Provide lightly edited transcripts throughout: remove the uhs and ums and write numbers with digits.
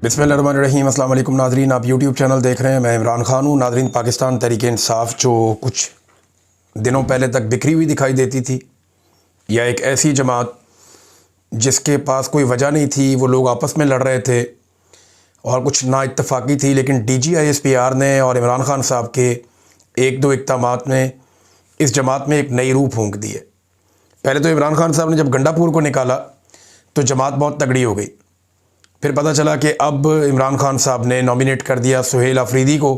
बिस्मिल्लाहिर्रहमानिर्रहीम। अस्सलाम वालेकुम नाज़रीन, आप यूट्यूब चैनल देख रहे हैं। मैं इमरान खान हूँ। नाज़रीन, पाकिस्तान तहरीक इंसाफ जो कुछ दिनों पहले तक बिखरी हुई दिखाई देती थी, या एक ऐसी जमात जिसके पास कोई वजह नहीं थी, वो लोग आपस में लड़ रहे थे और कुछ नाइत्तफाकी थी, लेकिन DGISPR ने और इमरान खान साहब के एक दो इक़दामात ने इस जमात में एक नई रूह फूंक दी है। पहले तो इमरान खान साहब ने जब गंडापुर को निकाला तो जमात बहुत तगड़ी हो गई। फिर पता चला कि अब इमरान खान साहब ने नॉमिनेट कर दिया सुहेल अफरीदी को,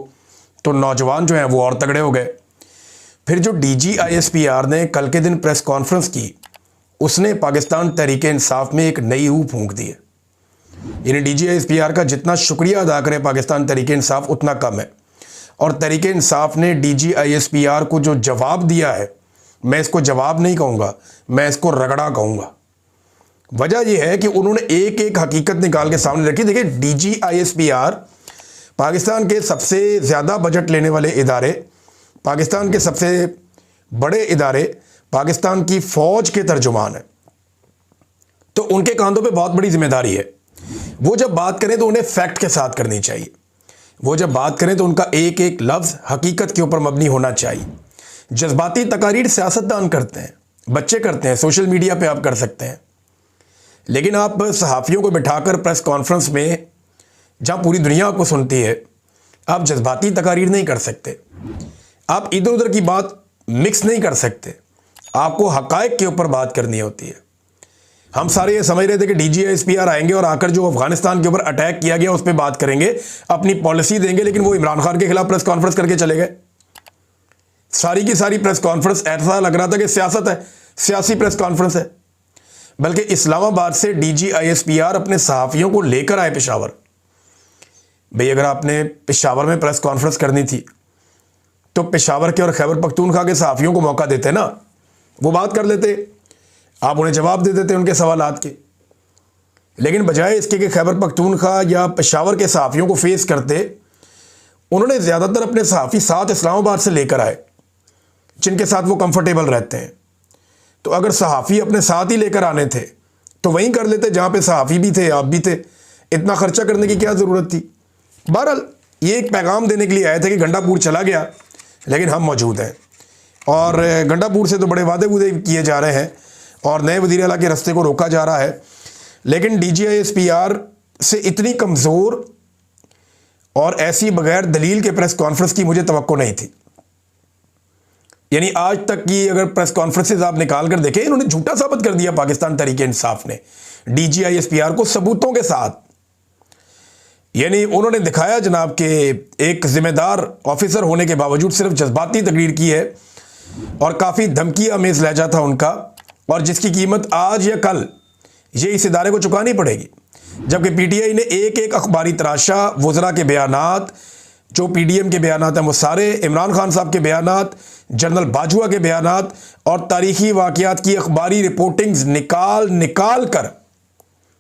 तो नौजवान जो हैं वो और तगड़े हो गए। फिर जो DGISPR ने कल के दिन प्रेस कॉन्फ्रेंस की, उसने पाकिस्तान तहरीक इंसाफ में एक नई रूह फूंक दी है। यानी DGISPR का जितना शुक्रिया अदा करे पाकिस्तान तहरीक इंसाफ उतना कम है। और तहरीक इंसाफ ने DGISPR को जो जवाब दिया है, मैं इसको जवाब नहीं कहूँगा, मैं इसको रगड़ा कहूँगा। वजह यह है कि उन्होंने एक एक हकीकत निकाल के सामने रखी। देखिए, DGISPR पाकिस्तान के सबसे ज़्यादा बजट लेने वाले इदारे, पाकिस्तान के सबसे बड़े इदारे, पाकिस्तान की फ़ौज के तर्जुमान है, तो उनके कांधों पे बहुत बड़ी जिम्मेदारी है। वो जब बात करें तो उन्हें फैक्ट के साथ करनी चाहिए। वो जब बात करें तो उनका एक एक लफ्ज़ हकीकत के ऊपर मबनी होना चाहिए। जज्बाती तकारीर सियासतदान करते हैं, बच्चे करते हैं, सोशल मीडिया पे आप कर सकते हैं, लेकिन आप सहाफ़ियों को बिठाकर प्रेस कॉन्फ्रेंस में, जहां पूरी दुनिया आपको सुनती है, आप जज्बाती तकारीर नहीं कर सकते। आप इधर उधर की बात मिक्स नहीं कर सकते। आपको हक़ाइक़ के ऊपर बात करनी होती है। हम सारे ये समझ रहे थे कि DGISPR आएंगे और आकर जो अफगानिस्तान के ऊपर अटैक किया गया उस पर बात करेंगे, अपनी पॉलिसी देंगे, लेकिन वो इमरान खान के खिलाफ प्रेस कॉन्फ्रेंस करके चले गए। सारी की सारी प्रेस कॉन्फ्रेंस ऐसा लग रहा था कि सियासत है, सियासी प्रेस कॉन्फ्रेंस है। बल्कि इस्लामाबाद से DGISPR अपने सहाफ़ियों को लेकर आए पेशावर। भाई, अगर आपने पेशावर में प्रेस कॉन्फ्रेंस करनी थी तो पेशावर के और खैबर पख्तूनख्वा के सहाफ़ियों को मौका देते ना, वो बात कर लेते, आप उन्हें जवाब दे देते उनके सवालात के। लेकिन बजाय इसके कि खैबर पख्तूनख्वा या पेशावर के सहाफ़ियों को फेस करते, उन्होंने ज़्यादातर अपने सहाफ़ी साथ इस्लामाबाद से लेकर आए, जिनके साथ वो कंफर्टेबल रहते हैं। तो अगर सहाफ़ी अपने साथ ही लेकर आने थे तो वहीं कर लेते जहाँ पे सहाफ़ी भी थे, आप भी थे। इतना खर्चा करने की क्या ज़रूरत थी। बहरहाल, ये एक पैगाम देने के लिए आए थे कि गंडापुर चला गया, लेकिन हम मौजूद हैं। और गंडापुर से तो बड़े वादे वूदे किए जा रहे हैं और नए वज़ीर आला के रास्ते को रोका जा रहा है, लेकिन DGISPR से इतनी कमज़ोर और ऐसी बग़ैर दलील के प्रेस कॉन्फ्रेंस की मुझे तवक्को नहीं थी। यानी आज तक की अगर प्रेस कॉन्फ्रेंसेस आप निकाल कर देखें, इन्होंने झूठा साबित कर दिया पाकिस्तान तहरीक इंसाफ ने DGISPR को सबूतों के साथ। यानी उन्होंने दिखाया जनाब के एक जिम्मेदार ऑफिसर होने के बावजूद सिर्फ जज्बाती तकरीर की है और काफ़ी धमकी आमेज लहजा था उनका, और जिसकी कीमत आज या कल ये इस इदारे को चुकानी पड़ेगी। जबकि PTI ने एक एक अखबारी तराशा, वज़रा के बयानात, जो PDM के बयानात हैं वो सारे, इमरान खान साहब के बयानात, जनरल बाजवा के बयानात और तारीखी वाक़यात की अखबारी रिपोर्टिंग्स निकाल निकाल कर,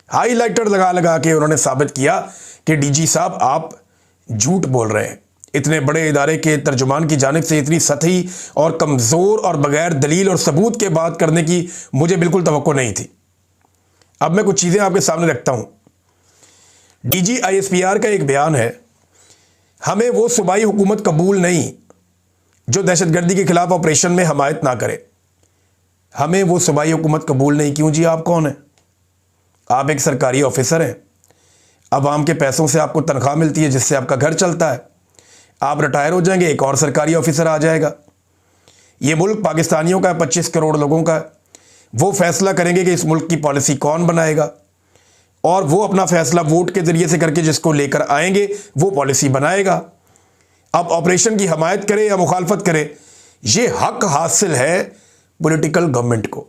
हाईलाइटर लगा लगा के उन्होंने साबित किया कि DG साहब आप झूठ बोल रहे हैं। इतने बड़े इदारे के तर्जुमान की जानिब से इतनी सतही और कमज़ोर और बग़ैर दलील और सबूत के बात करने की मुझे बिल्कुल तवक्को नहीं थी। अब मैं कुछ चीज़ें आपके सामने रखता हूँ। DGISPR का एक बयान है, हमें वो सूबाई हुकूमत कबूल नहीं जो दहशतगर्दी के खिलाफ ऑपरेशन में हमायत ना करे। हमें वो सूबाई हुकूमत कबूल नहीं। क्यों जी? आप कौन हैं? आप एक सरकारी ऑफिसर हैं। अवाम के पैसों से आपको तनख्वाह मिलती है जिससे आपका घर चलता है। आप रिटायर हो जाएंगे, एक और सरकारी ऑफिसर आ जाएगा। ये मुल्क पाकिस्तानियों का है, 25 करोड़ लोगों का है। वो फैसला करेंगे कि इस मुल्क की पॉलिसी कौन बनाएगा, और वो अपना फैसला वोट के ज़रिए से करके जिसको लेकर आएंगे वो पॉलिसी बनाएगा। अब ऑपरेशन की हमायत करे या मुखालफत करे, ये हक हासिल है पॉलिटिकल गवर्नमेंट को,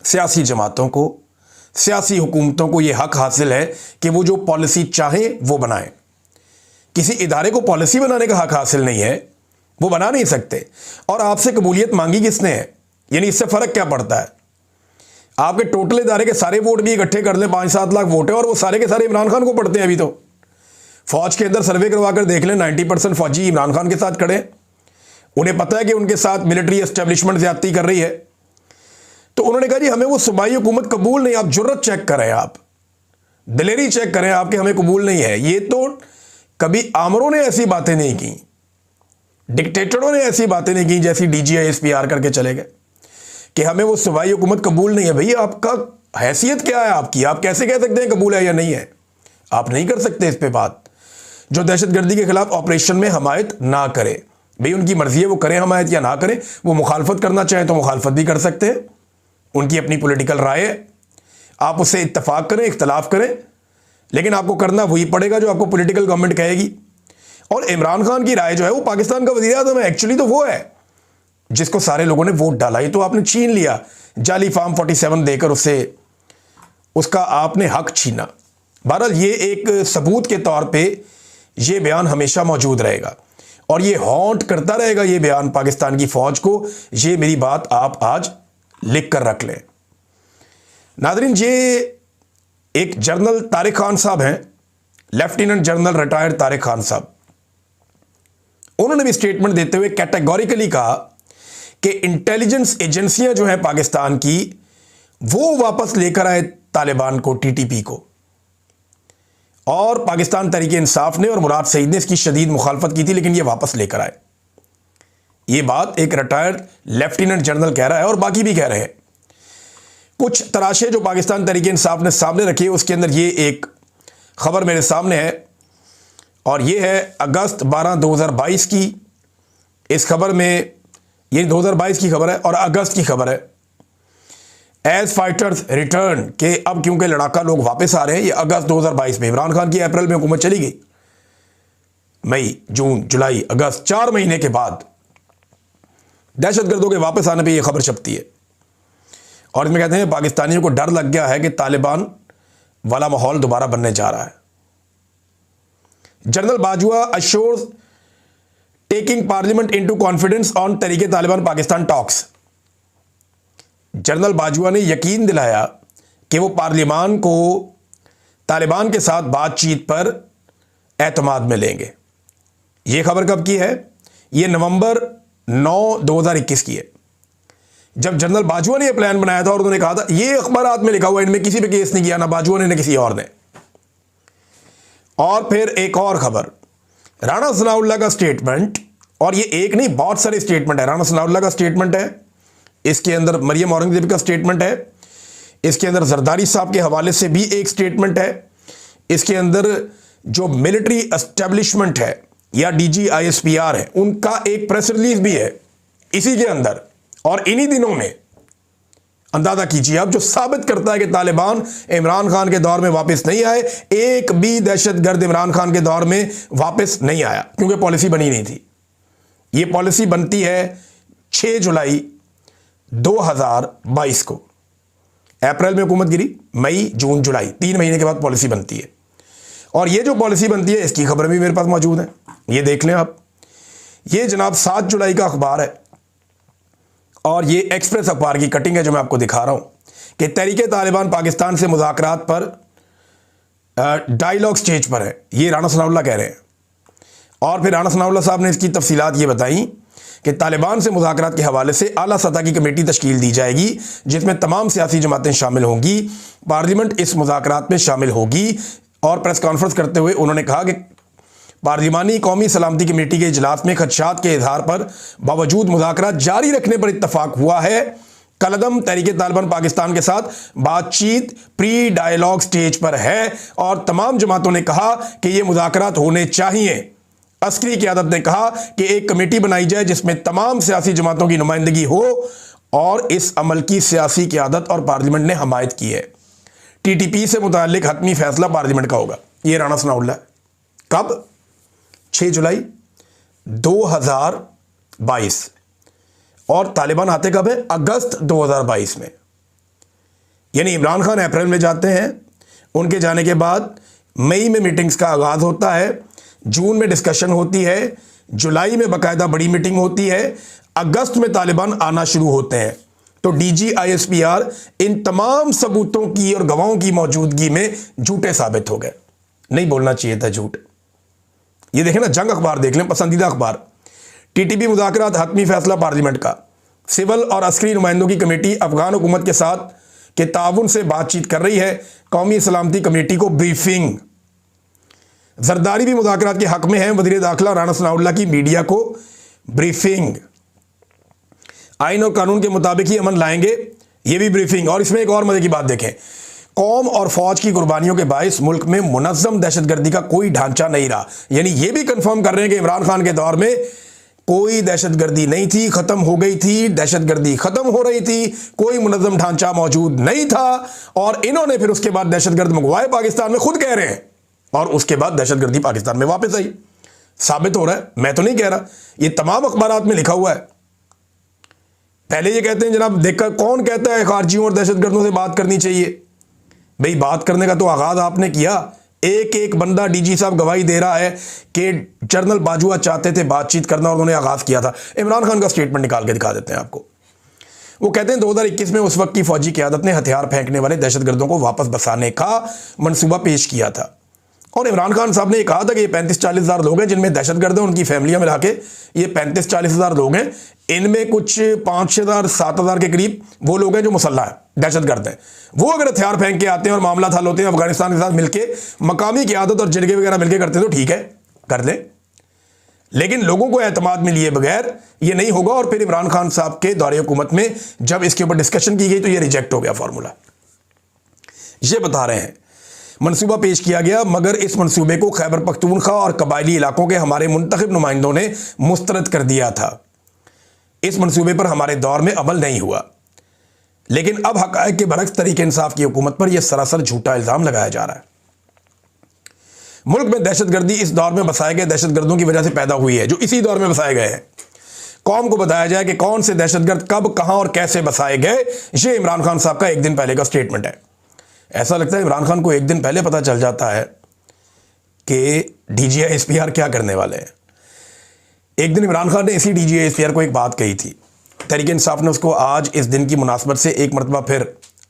सियासी जमातों को, सियासी हुकूमतों को। ये हक हासिल है कि वो जो पॉलिसी चाहे वो बनाए। किसी इदारे को पॉलिसी बनाने का हक हासिल नहीं है, वो बना नहीं सकते। और आपसे कबूलियत मांगी किसने है? यानी इससे फ़र्क क्या पड़ता है? आपके टोटल इदारे के सारे वोट भी इकट्ठे कर लें, 5-7 लाख वोट है, और वो सारे के सारे इमरान खान को पढ़ते हैं। अभी तो फौज के अंदर सर्वे करवा कर देख लें, 90% फौजी इमरान खान के साथ खड़े हैं। उन्हें पता है कि उनके साथ मिलिट्री एस्टेब्लिशमेंट ज्यादती कर रही है। तो उन्होंने कहा जी हमें वो सूबाई हुकूमत कबूल नहीं। आप जुर्रत चेक करें, आप दिलेरी चेक करें आपके, हमें कबूल नहीं है। ये तो कभी आमरों ने ऐसी बातें नहीं की, डिक्टेटरों ने ऐसी बातें नहीं की जैसी DGISPR करके चले गए कि हमें वो सूबाई हुकूमत कबूल नहीं है। भैया आपका हैसियत क्या है आपकी? आप कैसे कह सकते हैं कबूल है या नहीं है? आप नहीं कर सकते इस पे बात। जो दहशतगर्दी के खिलाफ ऑपरेशन में हमायत ना करे, भाई उनकी मर्जी है, वो करें हमायत या ना करें। वो मुखालफत करना चाहें तो मुखालफत भी कर सकते हैं, उनकी अपनी पॉलिटिकल राय है। आप उससे इत्तफाक करें, इख्तलाफ करें, लेकिन आपको करना वही पड़ेगा जो आपको पॉलिटिकल गवर्नमेंट कहेगी। और इमरान खान की राय जो है वो पाकिस्तान का वज़ीर आज़म है, एक्चुअली तो वो है जिसको सारे लोगों ने वोट डाला। ये तो आपने छीन लिया, जाली फॉर्म 47 देकर उससे उसका आपने हक छीना। बहरहाल ये एक सबूत के तौर पे ये बयान हमेशा मौजूद रहेगा और ये हॉन्ट करता रहेगा ये बयान पाकिस्तान की फौज को। ये मेरी बात आप आज लिख कर रख लें। नाज़रीन, ये एक जनरल तारिक खान साहब हैं, lieutenant general retired Tariq Khan साहब। उन्होंने भी स्टेटमेंट देते हुए कैटेगोरिकली कहा कि इंटेलिजेंस एजेंसियां जो हैं पाकिस्तान की, वो वापस लेकर आए तालिबान को, TTP को। और पाकिस्तान तहरीक इंसाफ ने और मुराद सईद ने इसकी शदीद मुखालफत की थी, लेकिन ये वापस लेकर आए। ये बात एक रिटायर्ड लेफ्टिनेंट जनरल कह रहा है और बाकी भी कह रहे हैं। कुछ तराशे जो पाकिस्तान तहरीक इंसाफ ने सामने रखी है, उसके अंदर ये एक खबर मेरे सामने है और ये है अगस्त 12, 2022 की। इस खबर में, ये 2022 की खबर है और अगस्त की खबर है। एज फाइटर्स रिटर्न के, अब क्योंकि लड़ाका लोग वापस आ रहे हैं। ये अगस्त 2022 में, इमरान खान की अप्रैल में हुकूमत चली गई, मई, जून, जुलाई, अगस्त, 4 महीने के बाद दहशतगर्दों के वापस आने पर यह खबर छपती है। और इसमें कहते हैं पाकिस्तानियों को डर लग गया है कि तालिबान वाला माहौल दोबारा बनने जा रहा है। General Bajwa assures taking parliament into confidence on तरीके तालिबान पाकिस्तान टॉक्स। जनरल बाजवा ने यकीन दिलाया कि वो पार्लियामान को तालिबान के साथ बातचीत पर एतमाद में लेंगे। ये खबर कब की है? ये नवंबर 9, 2021 की है, जब जनरल बाजवा ने यह प्लान बनाया था। और उन्होंने कहा था, ये अखबारात में लिखा हुआ, इनमें किसी पे केस नहीं किया, ना बाजवा ने ना किसी और ने। और फिर एक और खबर, राणा सनाउल्लाह का स्टेटमेंट, और ये एक नहीं बहुत सारे स्टेटमेंट है। राणा सनाउल्लाह का स्टेटमेंट है, इसके अंदर मरियम औरंगजेब का स्टेटमेंट है, इसके अंदर जरदारी साहब के हवाले से भी एक स्टेटमेंट है, इसके अंदर जो मिलिट्री एस्टेब्लिशमेंट है या DGISPR है उनका एक प्रेस रिलीज भी है इसी के अंदर। और इन्हीं दिनों में अंदाजा कीजिए अब, जो साबित करता है कि तालिबान इमरान खान के दौर में वापस नहीं आए। एक भी दहशतगर्द इमरान खान के दौर में वापस नहीं आया, क्योंकि पॉलिसी बनी नहीं थी। यह पॉलिसी बनती है 6 जुलाई 2022 को। अप्रैल में हुकूमत गिरी, मई, जून, जुलाई, 3 महीने के बाद पॉलिसी बनती है। और ये जो पॉलिसी बनती है इसकी खबर भी मेरे पास मौजूद है, ये देख लें आप। ये जनाब 7 जुलाई का अखबार है और ये एक्सप्रेस अखबार की कटिंग है जो मैं आपको दिखा रहा हूं कि तहरीके तालिबान पाकिस्तान से मुज़ाकरात पर डायलॉग स्टेज पर है। ये राणा सनाउल्लाह कह रहे हैं। और फिर राणा सनाउल्लाह साहब ने इसकी तफसीलात ये बताई कि तालिबान से मुज़ाकरात के हवाले से आला सतह की कमेटी तश्कील दी जाएगी, जिसमें तमाम सियासी जमातें शामिल होंगी। पार्लियामेंट इस मुज़ाकरात में शामिल होगी। और प्रेस कॉन्फ्रेंस करते हुए उन्होंने कहा कि पार्लिमानी कौमी सलामती कमेटी के इजलास में खदशात के इजहार पर बावजूद मुज़ाकरात जारी रखने पर इत्तफाक हुआ है। कलदम तहरीके तालिबान पाकिस्तान के साथ बातचीत प्री डायलॉग स्टेज पर है और तमाम जमातों ने कहा कि ये मुज़ाकरात होने चाहिए। अस्करी क़यादत ने कहा कि एक कमेटी बनाई जाए जिसमें तमाम सियासी जमातों की नुमाइंदगी हो और इस अमल की सियासी क़यादत और पार्लियामेंट ने हमायत की है। TTP से मुताल्लिक हतमी फैसला पार्लियामेंट का होगा। ये राणा सनाउल्लाह। कब? 6 जुलाई 2022। और तालिबान आते कब है? अगस्त 2022 में। यानी इमरान खान अप्रैल में जाते हैं, उनके जाने के बाद मई में मीटिंग्स का आगाज़ होता है, जून में डिस्कशन होती है, जुलाई में बाकायदा बड़ी मीटिंग होती है, अगस्त में तालिबान आना शुरू होते हैं। तो DGISPR इन तमाम सबूतों की और गवाहों की मौजूदगी में झूठे साबित हो गए। नहीं बोलना चाहिए था झूठ। ये देखें ना, जंग अखबार देख लें, पसंदीदा अखबार। TTP मुज़ाकरात हतमी फैसला पार्लियामेंट का। सिविल और अस्करी नुमाइंदों की कमेटी अफगान हुकूमत के साथ के ताउन से बातचीत कर रही है। कौमी सलामती कमेटी को ब्रीफिंग। जरदारी भी मुज़ाकरात के हक में है। वज़ीर दाखिला राना सनाउल्लाह की मीडिया को ब्रीफिंग। आइन और कानून के मुताबिक ही अमन लाएंगे, ये भी ब्रीफिंग। और इसमें एक और मजे की बात देखें, कौम और फौज की कुर्बानियों के बायस मुल्क में मुनज़्ज़म दहशतगर्दी का कोई ढांचा नहीं रहा। यानी ये भी कंफर्म कर रहे हैं कि इमरान खान के दौर में कोई दहशतगर्दी नहीं थी, खत्म हो गई थी, दहशतगर्दी खत्म हो रही थी, कोई मुनज़्ज़म ढांचा मौजूद नहीं था। और इन्होंने फिर उसके बाद दहशतगर्द मंगवाए पाकिस्तान में, खुद कह रहे हैं, और उसके बाद दहशतगर्दी पाकिस्तान में वापस आई। साबित हो रहा है, मैं तो नहीं कह रहा, ये तमाम अखबारात में लिखा हुआ है। पहले ये कहते हैं जनाब देखकर कौन कहता है खारजियों और दहशतगर्दों से बात करनी चाहिए। भाई बात करने का तो आगाज आपने किया। एक एक बंदा, डीजी साहब गवाही दे रहा है कि जनरल बाजुआ चाहते थे बातचीत करना और उन्होंने आगाज किया था। इमरान खान का स्टेटमेंट निकाल के दिखा देते हैं आपको। वो कहते हैं 2021 में उस वक्त की फौजी क़यादत ने हथियार फेंकने वाले दहशतगर्दों को वापस बसाने का मंसूबा पेश किया था। और इमरान खान साहब ने ये कहा था कि ये 35-40 हज़ार लोग हैं जिनमें दहशतगर्द हैं, उनकी फैमिलियां मिला के ये 35-40 हज़ार लोग हैं। इनमें कुछ 5,000-7 हज़ार के करीब वो लोग हैं जो मुसल्ला है, दहशतगर्द हैं। वो अगर हथियार फेंक के आते हैं और मामला हल होते हैं अफगानिस्तान के साथ मिलके, मकामी क़यादत और जिरगे वगैरह मिलकर करते हैं तो ठीक है, कर लें। लेकिन लोगों को एतमाद में लिए बगैर ये नहीं होगा। और फिर इमरान खान साहब के दौरे हुकूमत में जब इसके ऊपर डिस्कशन की गई तो ये रिजेक्ट हो गया फॉर्मूला। ये बता रहे हैं मंसूबा पेश किया गया, मगर इस मंसूबे को खैबर पख्तूनख्वा और कबायली इलाकों के हमारे मुंतखब नुमाइंदों ने मुस्तरद कर दिया था। इस मंसूबे पर हमारे दौर में अमल नहीं हुआ। लेकिन अब हक़ाइक़ के बरक्स तरीके इंसाफ की हुकूमत पर यह सरासर झूठा इल्ज़ाम लगाया जा रहा है। मुल्क में दहशतगर्दी इस दौर में बसाए गए दहशतगर्दों की वजह से पैदा हुई है, जो इसी दौर में बसाए गए हैं। कौम को बताया जाए कि कौन से दहशतगर्द कब, कहां और कैसे बसाए गए। ये इमरान खान साहब का एक दिन पहले का स्टेटमेंट है। ऐसा लगता है इमरान खान को एक दिन पहले पता चल जाता है कि DGI-SPR क्या करने वाले हैं। एक दिन इमरान खान ने इसी DGI-SPR को एक बात कही थी। तहरीक इंसाफ ने उसको आज इस दिन की मुनासबत से एक मरतबा फिर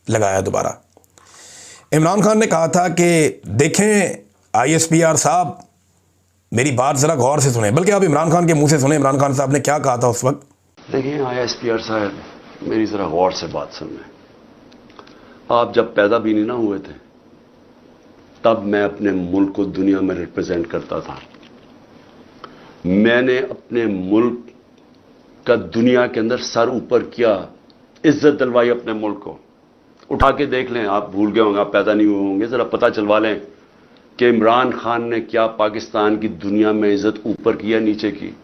लगाया दोबारा। इमरान खान ने कहा था कि देखें ISPR साहब, मेरी बात ज़रा गौर से सुने, बल्कि आप इमरान खान के मुंह से सुने इमरान खान साहब ने क्या कहा था उस वक्त। देखें ISPR साहब, मेरी ज़रा गौर से बात सुन। आप जब पैदा भी नहीं ना हुए थे तब मैं अपने मुल्क को दुनिया में रिप्रेजेंट करता था। मैंने अपने मुल्क का दुनिया के अंदर सर ऊपर किया, इज्जत दिलवाई अपने मुल्क को। उठा के देख लें, आप भूल गए होंगे, आप पैदा नहीं हुए होंगे, ज़रा पता चलवा लें कि इमरान खान ने क्या पाकिस्तान की दुनिया में इज्जत ऊपर की या नीचे की।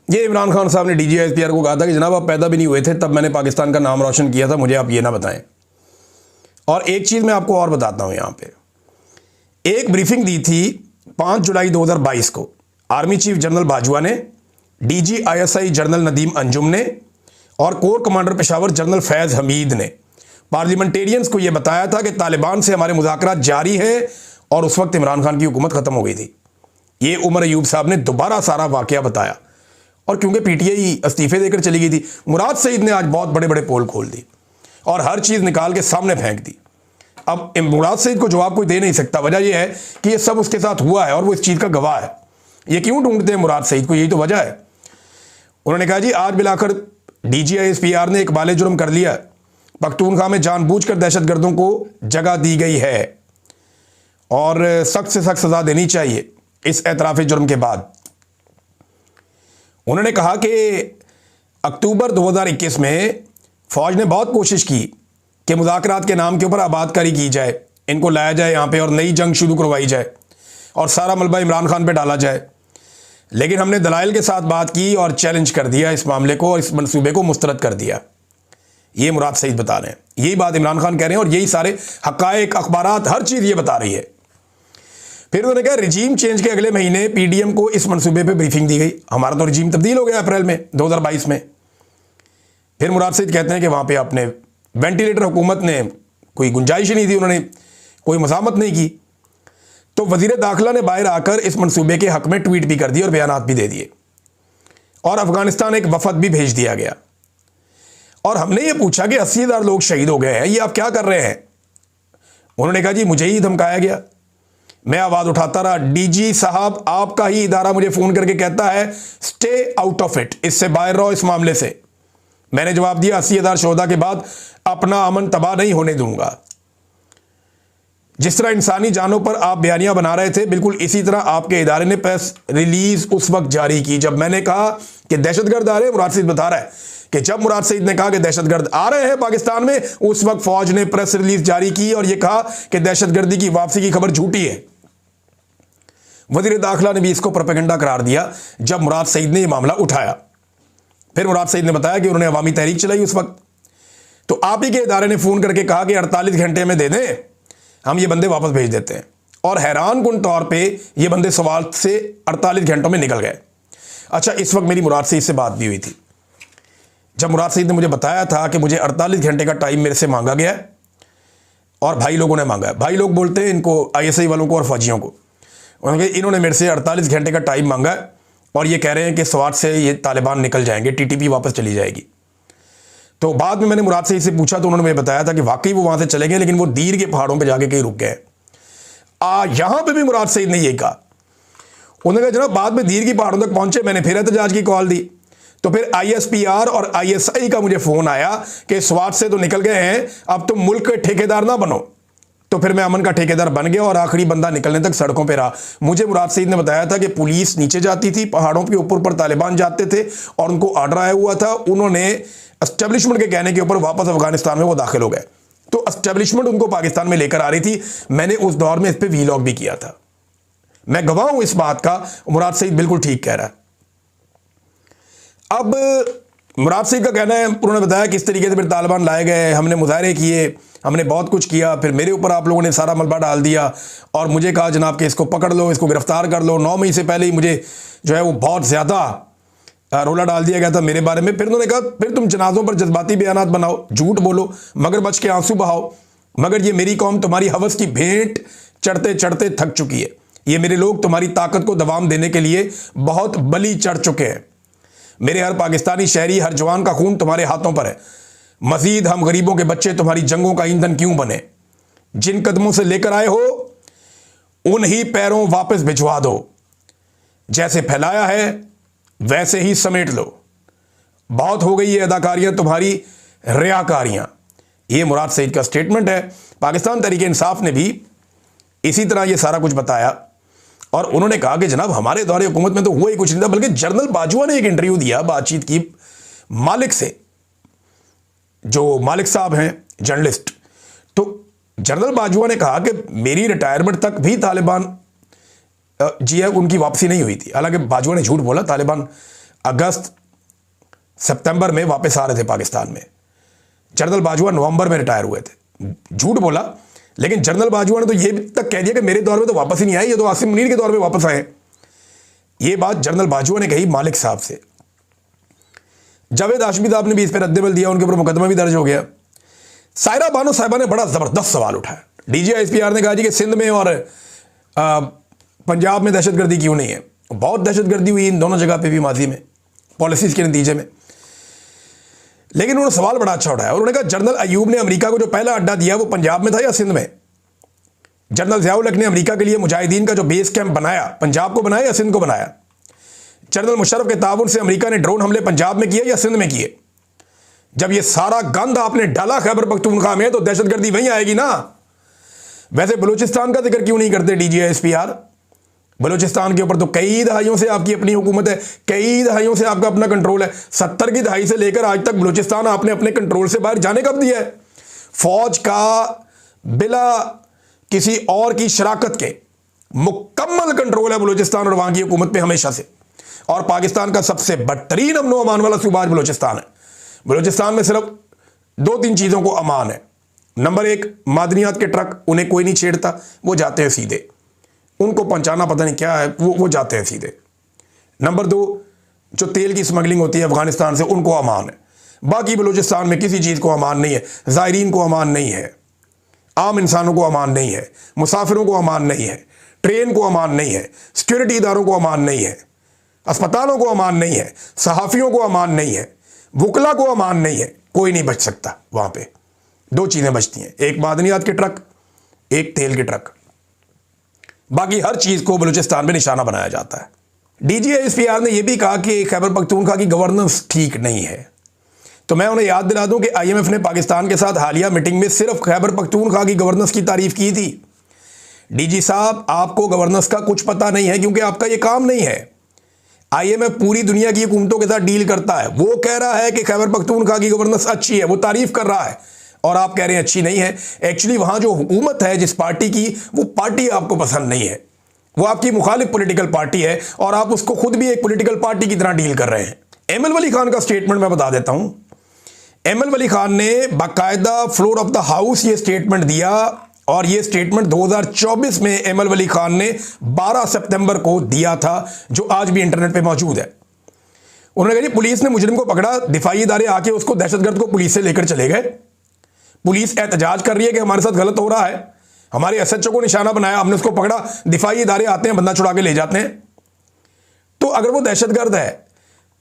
ये इमरान खान साहब ने DGI-SPR को कहा था कि जनाब आप पैदा भी नहीं हुए थे तब मैंने पाकिस्तान का नाम रोशन किया था, मुझे आप ये ना बताएं। और एक चीज़ मैं आपको और बताता हूं, यहां पे एक ब्रीफिंग दी थी 5 जुलाई 2022 को आर्मी चीफ जनरल बाजवा ने, DG ISI general Nadeem Anjum ने और कोर कमांडर पेशावर जनरल फैज़ हमीद ने पार्लियामेंटेरियंस को यह बताया था कि तालिबान से हमारे मुज़ाकरात जारी है। और उस वक्त इमरान खान की हुकूमत ख़त्म हो गई थी। ये उमर अयूब साहब ने दोबारा सारा वाक़या बताया। और क्योंकि PTI इस्तीफे देकर चली गई थी, मुराद सईद ने आज बहुत बड़े बड़े पोल खोल दी और हर चीज़ निकाल के सामने फेंक दी। अब मुराद सईद को जवाब कोई दे नहीं सकता। वजह यह है कि ये सब उसके साथ हुआ है और वो इस चीज़ का गवाह है। ये क्यों ढूंढते हैं मुराद सईद को, यही तो वजह है। उन्होंने कहा जी आज बिलाकर DGI-SPR ने एक बाले जुर्म कर लिया, पख्तूनख्वा में जानबूझकर दहशतगर्दों को जगह दी गई है और सख्त से सख्त सजा देनी चाहिए इस एतराफ़ जुर्म के बाद। उन्होंने कहा कि अक्टूबर 2021 में फ़ौज ने बहुत कोशिश की कि मुज़ाकरात के नाम के ऊपर आबादकारी की जाए, इनको लाया जाए यहाँ पे और नई जंग शुरू करवाई जाए और सारा मलबा इमरान खान पे डाला जाए। लेकिन हमने दलाइल के साथ बात की और चैलेंज कर दिया इस मामले को और इस मंसूबे को मुस्तरद कर दिया। ये मुराद सईद बता रहे हैं, यही बात इमरान खान कह रहे हैं और यही सारे हक़ाइक़, अखबारात, हर चीज़ ये बता रही है। फिर उन्होंने कहा रिजीम चेंज के अगले महीने PDM को इस मंसूबे पे ब्रीफिंग दी गई। हमारा तो रिजीम तब्दील हो गया अप्रैल में 2022 में। फिर मुराद सईद कहते हैं कि वहाँ पे आपने वेंटिलेटर हुकूमत ने कोई गुंजाइश ही नहीं थी, उन्होंने कोई मज़ामत नहीं की। तो वज़ीर दाखिला ने बाहर आकर इस मंसूबे के हक़ में ट्वीट भी कर दिए और बयानात भी दे दिए और अफ़गानिस्तान एक वफ़द भी भेज दिया गया। और हमने ये पूछा कि 80,000 लोग शहीद हो गए हैं, ये आप क्या कर रहे हैं। उन्होंने कहा जी मुझे ही धमकाया गया, मैं आवाज़ उठाता रहा। DG साहब आपका ही इदारा मुझे फ़ोन करके कहता है स्टे आउट ऑफ इट, इससे बाहर रहो इस मामले से। मैंने जवाब दिया 80,000 शोहदा के बाद अपना अमन तबाह नहीं होने दूंगा। जिस तरह इंसानी जानों पर आप बयानियां बना रहे थे, बिल्कुल इसी तरह आपके इदारे ने प्रेस रिलीज उस वक्त जारी की जब मैंने कहा कि दहशतगर्द आ रहे हैं। मुराद सईद बता रहा है कि जब मुराद सईद ने कहा कि दहशतगर्द आ रहे हैं पाकिस्तान में, उस वक्त फौज ने प्रेस रिलीज जारी की और यह कहा कि दहशतगर्दी की वापसी की खबर झूठी है। वजीर दाखिला ने भी इसको प्रोपेगेंडा करार दिया जब मुराद सईद ने यह मामला उठाया। फिर मुराद सईद ने बताया कि उन्होंने अवामी तहरीक चलाई उस वक्त, तो आप ही के इदारे ने फोन करके कहा कि 48 घंटे में दे दें, हम ये बंदे वापस भेज देते हैं। और हैरान कुन तौर पे ये बंदे सवाल से 48 घंटों में निकल गए। अच्छा, इस वक्त मेरी मुराद सईद से बात भी हुई थी। जब मुराद सईद ने मुझे बताया था कि मुझे 48 घंटे का टाइम मेरे से मांगा गया है और भाई लोगों ने मांगा है। भाई लोग बोलते हैं इनको, ISI वालों को और फौजियों को, इन्होंने मेरे से 48 घंटे का टाइम मांगा है और ये कह रहे हैं कि स्वात से ये तालिबान निकल जाएंगे, TTP वापस चली जाएगी। तो बाद में मैंने मुराद सईद से पूछा तो उन्होंने मुझे बताया था कि वाकई वो वहां से चले गए, लेकिन वो दीर के पहाड़ों पे जाके कहीं रुक गए। यहां पे भी मुराद सईद ने यही कहा। उन्होंने कहा जनाब बाद में दीर की पहाड़ों तक पहुंचे, मैंने फिर एहतजाज की कॉल दी, तो फिर ISPR और ISI का मुझे फोन आया कि स्वात से तो निकल गए हैं, अब तुम मुल्क के ठेकेदार ना बनो। तो फिर मैं अमन का ठेकेदार बन गया और आखिरी बंदा निकलने तक सड़कों पर रहा। मुझे मुराद सईद ने बताया था कि पुलिस नीचे जाती थी, पहाड़ों के ऊपर तालिबान जाते थे और उनको ऑर्डर आया हुआ था। उन्होंने एस्टेब्लिशमेंट के कहने के ऊपर वापस अफगानिस्तान में वो दाखिल हो गए, तो एस्टेब्लिशमेंट उनको पाकिस्तान में लेकर आ रही थी। मैंने उस दौर में इस पर वीलॉग भी किया था, मैं गवाह हूं इस बात का। मुराद सईद बिल्कुल ठीक कह रहा है। अब मुराद सईद का कहना है, उन्होंने बताया किस तरीके से फिर तालिबान लाए गए, हमने मुजाहरे किए, हमने बहुत कुछ किया, फिर मेरे ऊपर आप लोगों ने सारा मलबा डाल दिया और मुझे कहा जनाब कि इसको पकड़ लो, इसको गिरफ्तार कर लो। 9 मई से पहले ही मुझे जो है वो बहुत ज़्यादा रोला डाल दिया गया था मेरे बारे में। फिर उन्होंने कहा फिर तुम जनाजों पर जज्बाती बयानात बनाओ, झूठ बोलो, मगर बच के आंसू बहाओ, मगर ये मेरी कौम तुम्हारी हवस की भेंट चढ़ते चढ़ते थक चुकी है। ये मेरे लोग तुम्हारी ताकत को दबाम देने के लिए बहुत बली चढ़ चुके हैं। मेरे हर पाकिस्तानी शहरी, हर जवान का खून तुम्हारे हाथों पर है। मजीद हम गरीबों के बच्चे तुम्हारी जंगों का ईंधन क्यों बने? जिन कदमों से लेकर आए हो उन्हीं पैरों वापस भिजवा दो। जैसे फैलाया है वैसे ही समेट लो। बहुत हो गई ये अदाकारियां तुम्हारी, रियाकारियां। ये मुराद सईद का स्टेटमेंट है। पाकिस्तान तहरीक इंसाफ ने भी इसी तरह ये सारा कुछ बताया और उन्होंने कहा कि जनाब हमारे दौरे हुकूमत में तो हुआ ही कुछ नहीं था, बल्कि जनरल बाजवा ने एक इंटरव्यू दिया, बातचीत की मालिक से, जो मालिक साहब हैं जर्नलिस्ट। तो जनरल बाजवा ने कहा कि मेरी रिटायरमेंट तक भी तालिबान जी है उनकी वापसी नहीं हुई थी। हालांकि बाजवा ने झूठ बोला, तालिबान अगस्त सितंबर में वापस आ रहे थे पाकिस्तान में। जनरल बाजवा नवंबर में रिटायर हुए थे, झूठ बोला। लेकिन जनरल बाजवा ने तो ये तक कह दिया कि मेरे दौर में तो वापस ही नहीं आए, ये तो आसिम मुनीर के दौर में वापस आए। ये बात जनरल बाजवा ने कही मालिक साहब से। जावेद हाशमी साहब ने भी इस पर रद्दमल दिया, उनके ऊपर मुकदमा भी दर्ज हो गया। सायरा बानो साहिबा ने बड़ा जबरदस्त सवाल उठाया। DGISPR ने कहा जी कि सिंध में और पंजाब में दहशतगर्दी क्यों नहीं है? बहुत दहशतगर्दी हुई इन दोनों जगह पे भी माजी में, पॉलिसीज के नतीजे में। लेकिन उन्होंने सवाल बड़ा अच्छा उठाया। उन्होंने कहा जनरल अयूब ने अमेरिका को जो पहला अड्डा दिया वो पंजाब में था या सिंध में? जनरल ज़ियाउल हक ने अमेरिका के लिए मुजाहिदीन का जो बेस कैंप बनाया, पंजाब को बनाया या सिंध को बनाया? जनरल मुशर्रफ के ताउन से अमेरिका ने ड्रोन हमले पंजाब में किए या सिंध में किए? जब ये सारा गंद आपने डाला खैबर पख्तूनख्वा में, तो दहशतगर्दी वहीं आएगी ना। वैसे बलूचिस्तान का जिक्र क्यों नहीं करते DGISPR? बलूचिस्तान के ऊपर तो कई दहाइयों से आपकी अपनी हुकूमत है, कई दहाइयों से आपका अपना कंट्रोल है। 70 की दहाई से लेकर आज तक बलूचिस्तान आपने अपने कंट्रोल से बाहर जाने कब दिया है? फौज का बिला किसी और की शराकत के मुकम्मल कंट्रोल है बलूचिस्तान और वहां की हुकूमत पे हमेशा से। और पाकिस्तान का सबसे बदतरीन अमन व अमान वाला सूबा बलूचिस्तान है। बलूचिस्तान में सिर्फ 2-3 चीज़ों को अमान है। नंबर 1, मादनियात के ट्रक, उन्हें कोई नहीं छेड़ता, वो जाते हैं सीधे, उनको पहुंचाना पता नहीं क्या है, वो जाते हैं सीधे। नंबर 2, जो तेल की स्मगलिंग होती है अफगानिस्तान से, उनको अमान है। बाकी बलूचिस्तान में किसी चीज़ को अमान नहीं है। ज़ायरीन को अमान नहीं है, आम इंसानों को अमान नहीं है, मुसाफिरों को अमान नहीं है, ट्रेन को अमान नहीं है, सिक्योरिटी इदारों को अमान नहीं है, अस्पतालों को अमान नहीं है, सहाफ़ियों को अमान नहीं है, वकला को अमान नहीं है। कोई नहीं बच सकता वहाँ पे। 2 चीज़ें बचती हैं, एक मादनियात के ट्रक, एक तेल के ट्रक। बाकी हर चीज़ को बलूचिस्तान में निशाना बनाया जाता है। DGISPR ने यह भी कहा कि खैबर पख्तूनख्वा की गवर्नेंस ठीक नहीं है। तो मैं उन्हें याद दिला दूं कि आईएमएफ ने पाकिस्तान के साथ हालिया मीटिंग में सिर्फ खैबर पख्तूनख्वा की गवर्नेंस की तारीफ की थी। डीजी साहब, आपको गवर्नेंस का कुछ पता नहीं है क्योंकि आपका ये काम नहीं है। आईएमएफ पूरी दुनिया की हुकूमतों के साथ डील करता है। वो कह रहा है कि खैबर पख्तूनख्वा की गवर्नेंस अच्छी है, वो तारीफ कर रहा है, और आप कह रहे हैं अच्छी नहीं है। एक्चुअली वहां जो हुकूमत है जिस पार्टी की, वो पार्टी आपको पसंद नहीं है, वो आपकी मुखालिफ पॉलिटिकल पार्टी है, और आप उसको खुद भी एक पॉलिटिकल पार्टी की तरह डील कर रहे हैं। एमएल वली खान का स्टेटमेंट मैं बता देता हूं। एमएल वली खान ने बाकायदा फ्लोर ऑफ द हाउस ये स्टेटमेंट दिया, और ये स्टेटमेंट 2024 में एमएल वली खान ने 12 सितंबर को दिया था, जो आज भी इंटरनेट पे मौजूद है। उन्होंने कहा जी, पुलिस ने मुजरिम को पकड़ा, दिफाई इदारे आके उसको, दहशतगर्द को पुलिस से लेकर चले गए। पुलिस एहतजाज कर रही है कि हमारे साथ गलत हो रहा है, हमारे एसएचओ को निशाना बनाया, हमने उसको पकड़ा, दिफाई इदारे आते हैं, बंदा छुड़ा के ले जाते हैं। तो अगर वो दहशतगर्द है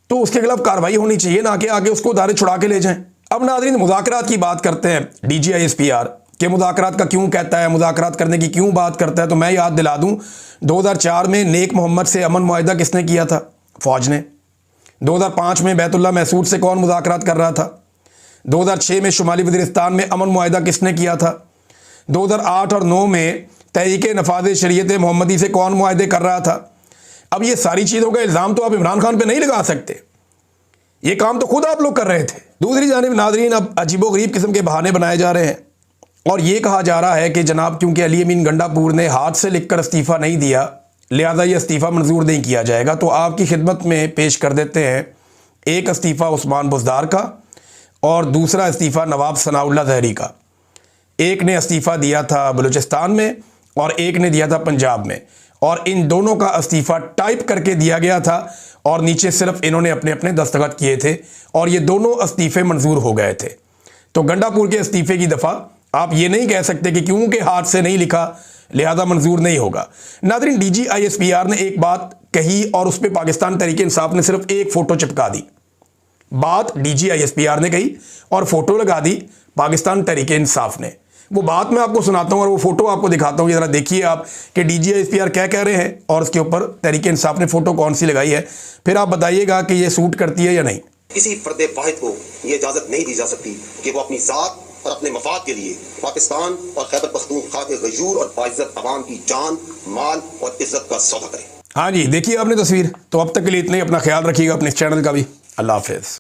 तो उसके खिलाफ कार्रवाई होनी चाहिए, ना कि आगे उसको इदारे छुड़ा के ले जाएं। अब नाज़रीन, मुज़ाकरात की बात करते हैं। DGISPR के मुज़ाकरात का क्यों कहता है, मुज़ाकरात करने की क्यों बात करता है, तो मैं याद दिला दूं, 2004 में नेक मोहम्मद से अमन मुआहिदा किसने किया था? फौज ने। 2005 में बैतुल्ला मैसूर से कौन मुज़ाकरात कर रहा था? 2006 में शुमाली वज़ीरिस्तान में अमन मुआहिदा किसने किया था? 2008 और 9 में तहरीक नफाज़ शरीयत मोहम्मदी से कौन मुआहिदे कर रहा था? अब ये सारी चीज़ों का इल्ज़ाम तो आप इमरान खान पे नहीं लगा सकते, ये काम तो खुद आप लोग कर रहे थे। दूसरी जानिब नाज़रीन, अब अजीबोगरीब किस्म के बहाने बनाए जा रहे हैं, और ये कहा जा रहा है कि जनाब क्योंकि अली अमीन गंडापुर ने हाथ से लिखकर इस्तीफ़ा नहीं दिया, लिहाजा ये इस्तीफ़ा मंजूर नहीं किया जाएगा। तो आपकी खिदमत में पेश कर देते हैं एक इस्तीफ़ा उस्मान बुज़दार का और दूसरा इस्तीफ़ा नवाब सनाउल्लाह ज़हरी का। एक ने इस्तीफ़ा दिया था बलूचिस्तान में और एक ने दिया था पंजाब में, और इन दोनों का इस्तीफ़ा टाइप करके दिया गया था, और नीचे सिर्फ इन्होंने अपने अपने दस्तखत किए थे, और ये दोनों इस्तीफ़े मंजूर हो गए थे। तो गंडापुर के इस्तीफ़े की दफ़ा आप ये नहीं कह सकते कि क्योंकि हाथ से नहीं लिखा लिहाजा मंजूर नहीं होगा। नाज़रीन, DGISPR ने एक बात कही और उस पर पाकिस्तान तहरीक इंसाफ ने सिर्फ एक फ़ोटो चिपका दी। बात DGISPR ने कही और फ़ोटो लगा दी पाकिस्तान तहरीक इंसाफ ने। वो बात मैं आपको सुनाता हूँ और वो फ़ोटो आपको दिखाता हूँ, ये ज़रा देखिए आप कि DGISPR क्या कह रहे हैं और उसके ऊपर तहरीक इंसाफ ने फ़ोटो कौन सी लगाई है, फिर आप बताइएगा कि ये सूट करती है या नहीं। किसी फर्द वाहिद को ये इजाज़त नहीं दी जा सकती कि वो अपनी ज़ात और अपने मफाद के लिए पाकिस्तान और खैबर पख्तूनख्वा के गयूर और बाइज़्ज़त अवाम की जान, माल और इज्जत का सौदा करे। हाँ जी, देखिए आपने तस्वीर। तो अब तक के लिए इतना ही, अपना ख्याल रखिएगा, अपने इस चैनल का भी। अल्लाह हाफ़िज़।